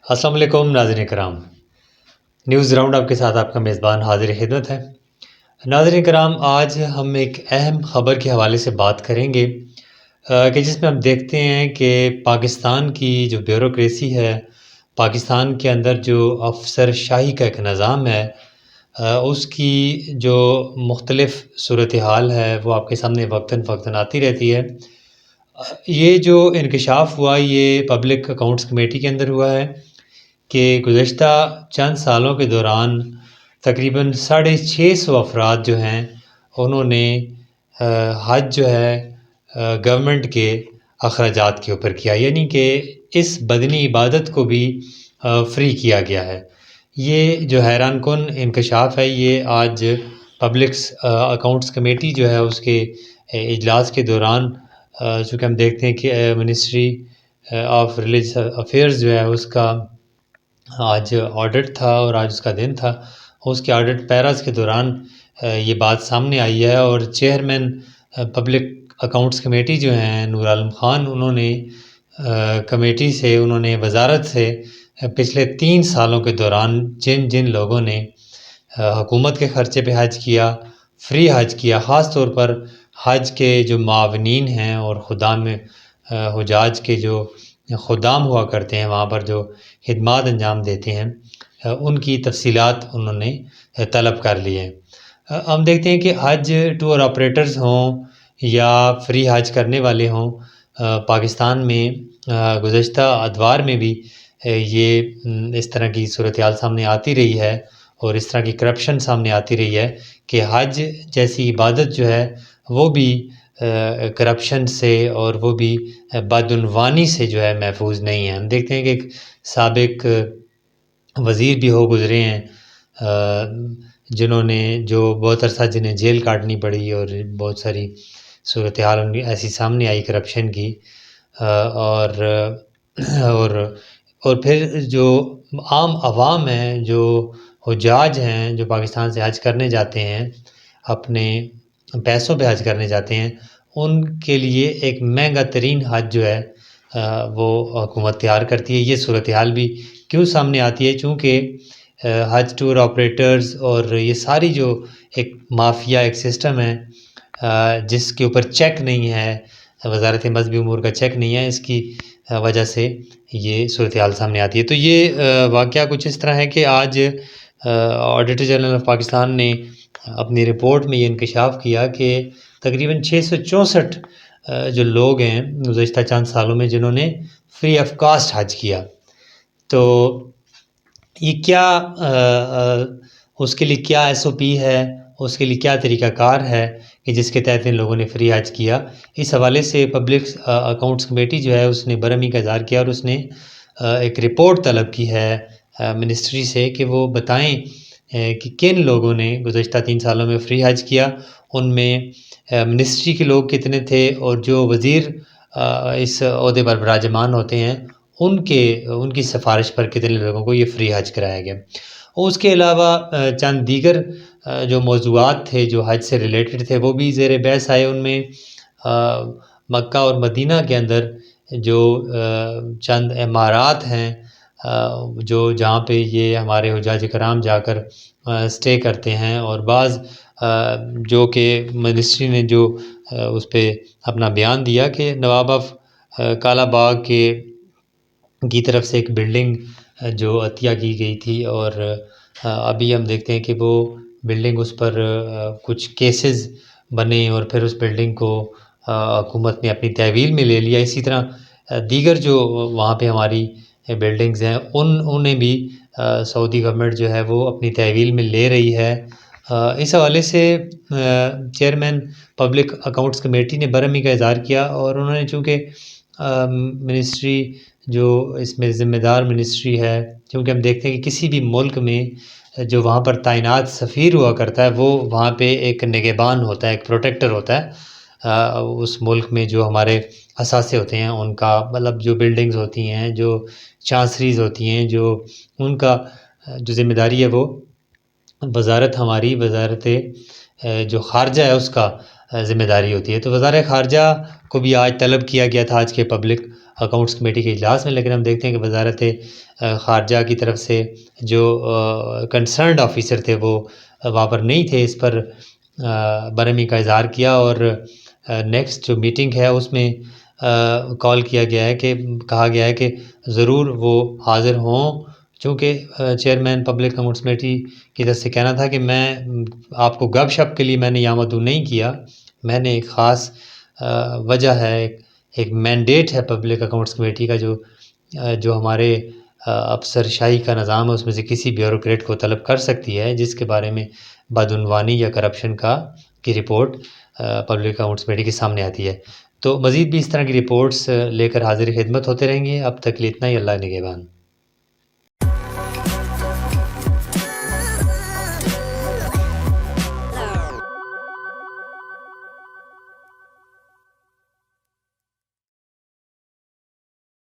السلام علیکم ناظرین کرام، نیوز راؤنڈ اپ کے ساتھ آپ کا میزبان حاضر خدمت ہے۔ ناظرین کرام، آج ہم ایک اہم خبر کے حوالے سے بات کریں گے کہ جس میں ہم دیکھتے ہیں کہ پاکستان کی جو بیوروکریسی ہے، پاکستان کے اندر جو افسر شاہی کا ایک نظام ہے، اس کی جو مختلف صورتحال ہے وہ آپ کے سامنے وقتاً فوقتاً آتی رہتی ہے۔ یہ جو انکشاف ہوا یہ پبلک اکاؤنٹس کمیٹی کے اندر ہوا ہے کہ گزشتہ چند سالوں کے دوران تقریباً 650 افراد جو ہیں انہوں نے حج جو ہے گورنمنٹ کے اخراجات کے اوپر کیا، یعنی کہ اس بدنی عبادت کو بھی فری کیا گیا ہے۔ یہ جو حیران کن انکشاف ہے یہ آج پبلکس اکاؤنٹس کمیٹی جو ہے اس کے اجلاس کے دوران، چونکہ ہم دیکھتے ہیں کہ منسٹری آف ریلیجس افیئرز جو ہے اس کا آج آڈٹ تھا اور آج اس کا دن تھا، اس کے آڈٹ پیراز کے دوران یہ بات سامنے آئی ہے، اور چیئرمین پبلک اکاؤنٹس کمیٹی جو ہیں نور عالم خان، انہوں نے کمیٹی سے، انہوں نے وزارت سے پچھلے 3 سالوں کے دوران جن لوگوں نے حکومت کے خرچے پہ حج کیا، فری حج کیا، خاص طور پر حج کے جو معاونین ہیں اور خدام حجاج کے جو خدام ہوا کرتے ہیں، وہاں پر جو خدمات انجام دیتے ہیں، ان کی تفصیلات انہوں نے طلب کر لی ہیں۔ ہم دیکھتے ہیں کہ حج ٹور آپریٹرز ہوں یا فری حج کرنے والے ہوں، پاکستان میں گزشتہ ادوار میں بھی یہ اس طرح کی صورتحال سامنے آتی رہی ہے اور اس طرح کی کرپشن سامنے آتی رہی ہے کہ حج جیسی عبادت جو ہے وہ بھی کرپشن سے اور وہ بھی بدعنوانی سے جو ہے محفوظ نہیں ہے۔ ہم دیکھتے ہیں کہ ایک سابق وزیر بھی ہو گزرے ہیں جنہوں نے جو بہت عرصہ جنہیں جیل کاٹنی پڑی اور بہت ساری صورتحال ان کی ایسی سامنے آئی کرپشن کی، اور پھر جو عام عوام ہیں، جو حجاج ہیں، جو پاکستان سے حج کرنے جاتے ہیں، اپنے پیسوں پہ حج کرنے جاتے ہیں، ان کے لیے ایک مہنگا ترین حج جو ہے وہ حکومت تیار کرتی ہے۔ یہ صورتحال بھی کیوں سامنے آتی ہے؟ چونکہ حج ٹور آپریٹرز اور یہ ساری جو ایک مافیا ایک سسٹم ہے جس کے اوپر چیک نہیں ہے، وزارت مذہبی امور کا چیک نہیں ہے، اس کی وجہ سے یہ صورتحال سامنے آتی ہے۔ تو یہ واقعہ کچھ اس طرح ہے کہ آج آڈیٹر جنرل آف پاکستان نے اپنی رپورٹ میں یہ انکشاف کیا کہ تقریباً 664 جو لوگ ہیں گزشتہ چند سالوں میں جنہوں نے فری آف کاسٹ حج کیا۔ تو یہ کیا اس کے لیے کیا ایس او پی ہے، اس کے لیے کیا طریقہ کار ہے کہ جس کے تحت ان لوگوں نے فری حج کیا؟ اس حوالے سے پبلک اکاؤنٹس کمیٹی جو ہے اس نے برہمی کا اظہار کیا اور اس نے ایک رپورٹ طلب کی ہے منسٹری سے کہ وہ بتائیں کہ کن لوگوں نے گزشتہ 3 سالوں میں فری حج کیا، ان میں منسٹری کے لوگ کتنے تھے، اور جو وزیر اس عہدے پر براجمان ہوتے ہیں ان کی سفارش پر کتنے لوگوں کو یہ فری حج کرایا گیا۔ اور اس کے علاوہ چند دیگر جو موضوعات تھے جو حج سے ریلیٹڈ تھے وہ بھی زیر بحث آئے۔ ان میں مکہ اور مدینہ کے اندر جو چند عمارات ہیں جہاں پہ یہ ہمارے حجاج کرام جا کر اسٹے کرتے ہیں، اور بعض جو کہ منسٹری نے جو اس پہ اپنا بیان دیا کہ نواب آف کالا باغ کی طرف سے ایک بلڈنگ جو عطیہ کی گئی تھی، اور ابھی ہم دیکھتے ہیں کہ وہ بلڈنگ اس پر کچھ کیسز بنے اور پھر اس بلڈنگ کو حکومت نے اپنی تحویل میں لے لیا۔ اسی طرح دیگر جو وہاں پہ ہماری بلڈنگز ہیں انہیں بھی سعودی گورنمنٹ جو ہے وہ اپنی تحویل میں لے رہی ہے۔ اس حوالے سے چیئرمین پبلک اکاؤنٹس کمیٹی نے برہمی کا اظہار کیا، اور انہوں نے چونکہ منسٹری جو اس میں ذمہ دار منسٹری ہے، کیونکہ ہم دیکھتے ہیں کہ کسی بھی ملک میں جو وہاں پر تعینات سفیر ہوا کرتا ہے وہ وہاں پہ ایک نگہبان ہوتا ہے، ایک پروٹیکٹر ہوتا ہے اس ملک میں جو ہمارے اثاثے ہوتے ہیں ان کا، مطلب جو بلڈنگز ہوتی ہیں، جو چانسریز ہوتی ہیں، جو ان کا جو ذمہ داری ہے وہ ہماری وزارت جو خارجہ ہے اس کا ذمہ داری ہوتی ہے۔ تو وزارت خارجہ کو بھی آج طلب کیا گیا تھا آج کے پبلک اکاؤنٹس کمیٹی کے اجلاس میں، لیکن ہم دیکھتے ہیں کہ وزارت خارجہ کی طرف سے جو کنسرنڈ آفیسر تھے وہ وہاں پر نہیں تھے، اس پر برہمی کا اظہار کیا، اور نیکسٹ جو میٹنگ ہے اس میں کال کیا گیا ہے کہ کہا گیا ہے کہ ضرور وہ حاضر ہوں، چونکہ چیئرمین پبلک اکاؤنٹس کمیٹی کی طرف سے کہنا تھا کہ میں آپ کو گپ شپ کے لیے میں نے یہاں مدعو نہیں کیا، میں نے ایک خاص وجہ ہے، ایک مینڈیٹ ہے پبلک اکاؤنٹس کمیٹی کا جو ہمارے افسر شاہی کا نظام ہے اس میں سے کسی بیوروکریٹ کو طلب کر سکتی ہے، جس کے بارے میں بدعنوانی یا کرپشن کی رپورٹ پبلک اکاؤنٹس کمیٹی کے سامنے آتی ہے۔ تو مزید بھی اس طرح کی رپورٹس لے کر حاضر خدمت ہوتے رہیں گے۔ اب تک کے لیے اتنا ہی، اللہ نگہبان۔